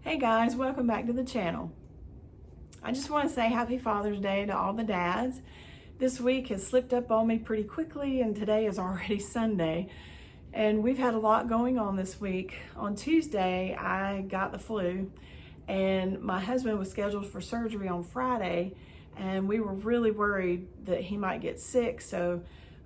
Hey guys, welcome back to the channel. I just want to say happy Father's Day to all the dads. This week has slipped up on me pretty quickly and today is already Sunday. And we've had a lot going on this week. On Tuesday, I got the flu and my husband was scheduled for surgery on Friday and we were really worried that he might get sick.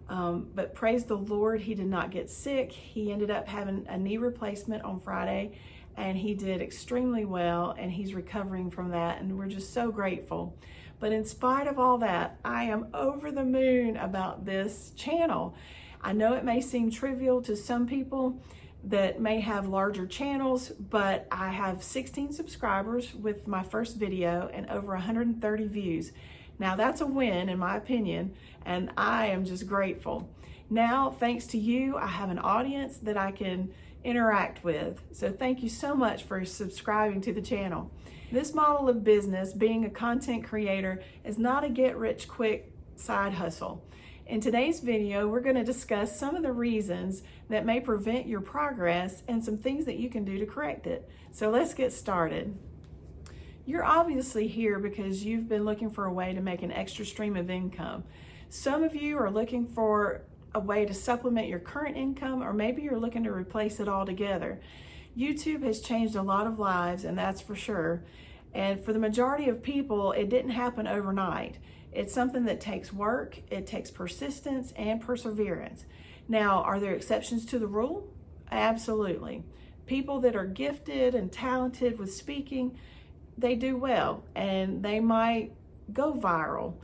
But praise the Lord, he did not get sick. He ended up having a knee replacement on Friday and he did extremely well and he's recovering from that and we're just so grateful. But in spite of all that, I am over the moon about this channel. I know it may seem trivial to some people that may have larger channels, but I have 16 subscribers with my first video and over 130 views. Now that's a win in my opinion, and I am just grateful. Now, thanks to you, I have an audience that I can interact with. So thank you so much for subscribing to the channel. This model of business, being a content creator, is not a get-rich-quick side hustle. In today's video, we're going to discuss some of the reasons that may prevent your progress and some things that you can do to correct it. So let's get started. You're obviously here because you've been looking for a way to make an extra stream of income. Some of you are looking for a way to supplement your current income, or maybe you're looking to replace it altogether. YouTube has changed a lot of lives, and that's for sure. And for the majority of people, it didn't happen overnight. It's something that takes work, it takes persistence and perseverance. Now, are there exceptions to the rule? Absolutely. People that are gifted and talented with speaking, they do well and they might go viral.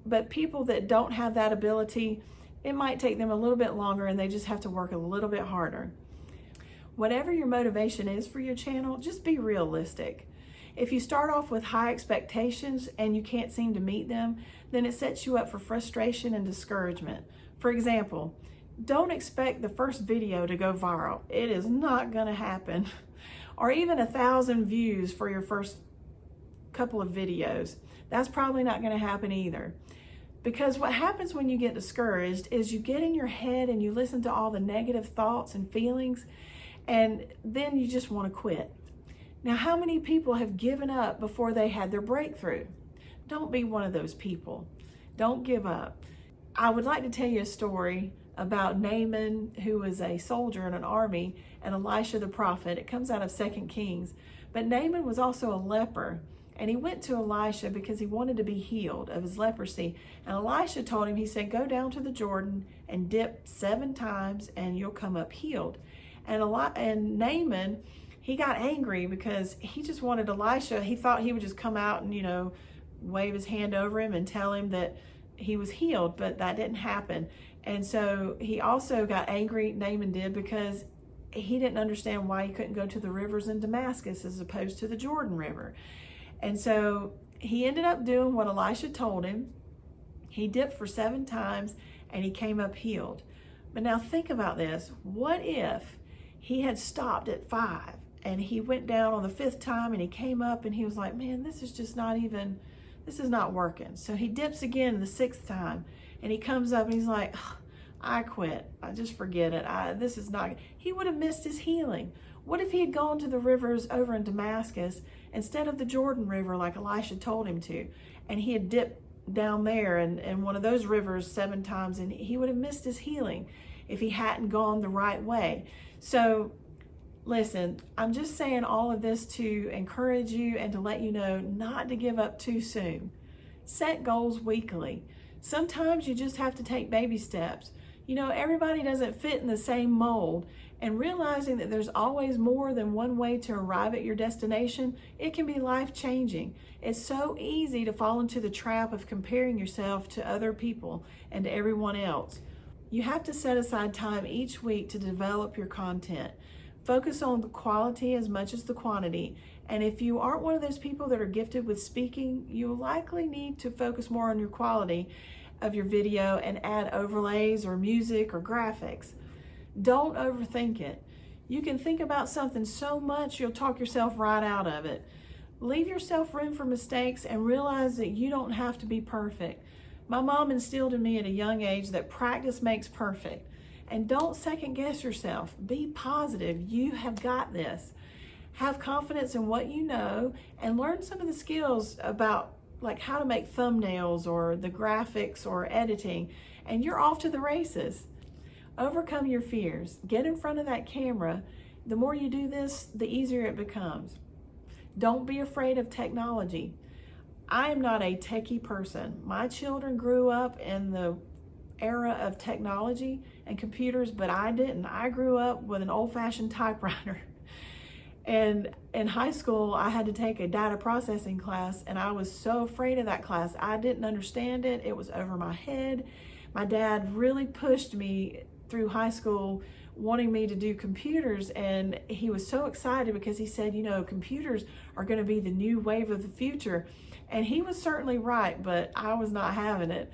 But people that don't have that ability, it might take them a little bit longer and they just have to work a little bit harder. Whatever your motivation is for your channel, just be realistic. If you start off with high expectations and you can't seem to meet them, then it sets you up for frustration and discouragement. For example, don't expect the first video to go viral. It is not going to happen. Or even 1,000 views for your first couple of videos. That's probably not going to happen either. Because what happens when you get discouraged is you get in your head and you listen to all the negative thoughts and feelings, and then you just want to quit. Now, how many people have given up before they had their breakthrough? Don't be one of those people. Don't give up. I would like to tell you a story about Naaman, who was a soldier in an army, and Elisha the prophet. It comes out of 2 Kings. But Naaman was also a leper, and he went to Elisha because he wanted to be healed of his leprosy. And Elisha told him, he said, go down to the Jordan and dip 7 times and you'll come up healed. And Naaman, he got angry because he just wanted Elisha. He thought he would just come out and, wave his hand over him and tell him that he was healed, but that didn't happen. And so he also got angry, Naaman did, because he didn't understand why he couldn't go to the rivers in Damascus as opposed to the Jordan River. And so he ended up doing what Elisha told him. He dipped for 7 times and he came up healed. But now think about this. What if he had stopped at 5 and he went down on the 5th time and he came up and he was like, man, this is not working. So he dips again the 6th time and he comes up and he's like, I quit. I just forget it. This is not, he would have missed his healing. What if he had gone to the rivers over in Damascus instead of the Jordan River like Elisha told him to, and he had dipped down there in one of those rivers 7 times, and he would have missed his healing if he hadn't gone the right way. So listen, I'm just saying all of this to encourage you and to let you know not to give up too soon. Set goals weekly. Sometimes you just have to take baby steps. Everybody doesn't fit in the same mold, and realizing that there's always more than one way to arrive at your destination, it can be life-changing. It's so easy to fall into the trap of comparing yourself to other people and to everyone else. You have to set aside time each week to develop your content. Focus on the quality as much as the quantity. And if you aren't one of those people that are gifted with speaking, you'll likely need to focus more on your quality of your video and add overlays or music or graphics. Don't overthink it. You can think about something so much you'll talk yourself right out of it. Leave yourself room for mistakes and realize that you don't have to be perfect. My mom instilled in me at a young age that practice makes perfect. And don't second guess yourself. Be positive. You have got this. Have confidence in what you know and learn some of the skills about like how to make thumbnails or the graphics or editing, and you're off to the races. Overcome your fears. Get in front of that camera. The more you do this, the easier it becomes. Don't be afraid of technology. I am not a techie person. My children grew up in the era of technology and computers, but I didn't. I grew up with an old-fashioned typewriter. And in high school, I had to take a data processing class, and I was so afraid of that class. I didn't understand it. It was over my head. My dad really pushed me through high school wanting me to do computers, and he was so excited because he said, you know, computers are going to be the new wave of the future. And he was certainly right, but I was not having it.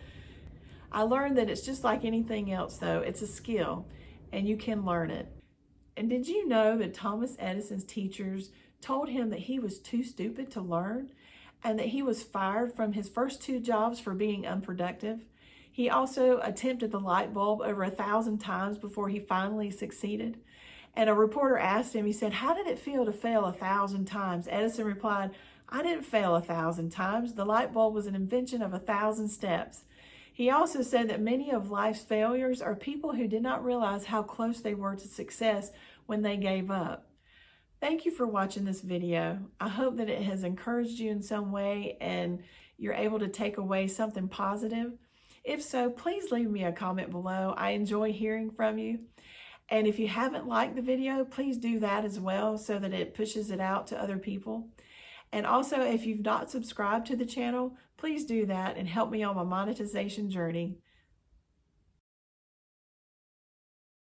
I learned that it's just like anything else, though. It's a skill, and you can learn it. And did you know that Thomas Edison's teachers told him that he was too stupid to learn, and that he was fired from his first 2 jobs for being unproductive? He also attempted the light bulb over 1,000 times before he finally succeeded. And a reporter asked him, he said, "How did it feel to fail 1,000 times?" Edison replied, "I didn't fail 1,000 times. The light bulb was an invention of 1,000 steps." He also said that many of life's failures are people who did not realize how close they were to success when they gave up. Thank you for watching this video. I hope that it has encouraged you in some way and you're able to take away something positive. If so, please leave me a comment below. I enjoy hearing from you. And if you haven't liked the video, please do that as well so that it pushes it out to other people. And also, if you've not subscribed to the channel, please do that and help me on my monetization journey.